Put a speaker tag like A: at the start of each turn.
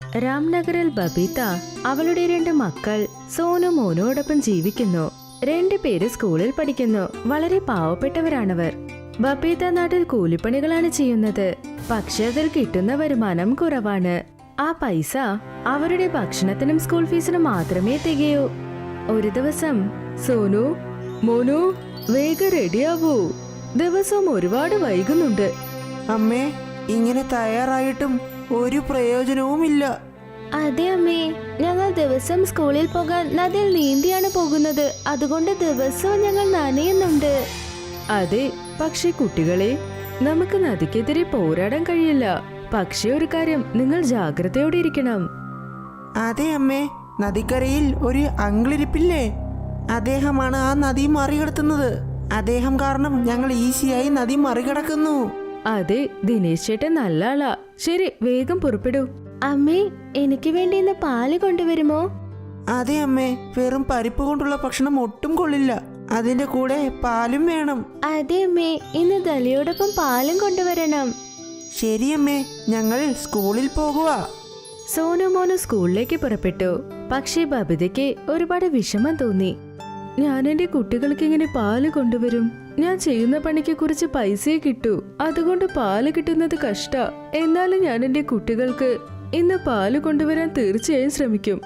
A: രാംനഗറിൽ ബബീത അവളുടെ 2 മക്കൾ സോനു മോനുവോടൊപ്പം ജീവിക്കുന്നു. 2 പേര് സ്കൂളിൽ പഠിക്കുന്നു. വളരെ പാവപ്പെട്ടവരാണവർ. ബബീത നാട്ടിൽ കൂലിപ്പണികളാണ് ചെയ്യുന്നത്. പക്ഷെ അതിൽ കിട്ടുന്ന വരുമാനം കുറവാണ്. ആ പൈസ അവരുടെ ഭക്ഷണത്തിനും സ്കൂൾ ഫീസിനും മാത്രമേ തികയൂ. ഒരു ദിവസം സോനു, മോനു വേഗം റെഡിയാവൂ, ദിവസവും ഒരുപാട് വൈകുന്നുണ്ട്.
B: അമ്മേ, ഇങ്ങനെ തയ്യാറായിട്ടും ഒരു പ്രയോജനവുമില്ല.
A: അതെ അമ്മേ, ഞങ്ങൾ ദിവസം സ്കൂളിൽ പോകാൻ നദിയിൽ നീന്തിയാണ് പോകുന്നത്. അതുകൊണ്ട് ദിവസവും ഞങ്ങൾ നനയുന്നുണ്ട്. അതെ, പക്ഷെ കുട്ടികളെ, നമുക്ക് നദിക്കെതിരെ പോരാടാൻ കഴിയില്ല. പക്ഷേ ഒരു കാര്യം, നിങ്ങൾ ജാഗ്രതയോടെ ഇരിക്കണം.
B: അതെ അമ്മേ, നദിക്കരയിൽ ഒരു അങ്കിളിരിപ്പില്ലേ? അദ്ദേഹമാണ് ആ നദി മറികടത്തുന്നത്. അദ്ദേഹം കാരണം ഞങ്ങൾ ഈസിയായി നദി മറികടക്കുന്നു.
A: അതെ, ദിനേശ് ചേട്ടൻ നല്ല ആളാ. ശരി, വേഗം പുറപ്പെടൂ. അമ്മേ, എനിക്ക് വേണ്ടി ഇന്ന് പാല് കൊണ്ടുവരുമോ?
B: അതെ അമ്മേ, വെറും പരിപ്പ് കൊണ്ടുള്ള ഭക്ഷണം ഒട്ടും കൊള്ളില്ല. അതിന്റെ കൂടെ പാലും വേണം.
A: അതെ അമ്മേ, ഇന്ന് ദലിയോടൊപ്പം പാലും കൊണ്ടുവരണം.
B: ശരി അമ്മേ, ഞങ്ങൾ സ്കൂളിൽ പോകുക.
A: സോനു മോനു സ്കൂളിലേക്ക് പുറപ്പെട്ടു. പക്ഷേ ബബിതയ്ക്ക് ഒരുപാട് വിഷമം തോന്നി. ഞാൻ എന്റെ കുട്ടികൾക്ക് ഇങ്ങനെ പാല് കൊണ്ടുവരും. ഞാൻ ചെയ്യുന്ന പണിക്ക് കുറച്ച് പൈസയെ കിട്ടൂ. അതുകൊണ്ട് പാല് കിട്ടുന്നത് കഷ്ടാ. എന്നാലും ഞാൻ എന്റെ കുട്ടികൾക്ക് ഇന്ന് പാല് കൊണ്ടുവരാൻ തീർച്ചയായും ശ്രമിക്കും.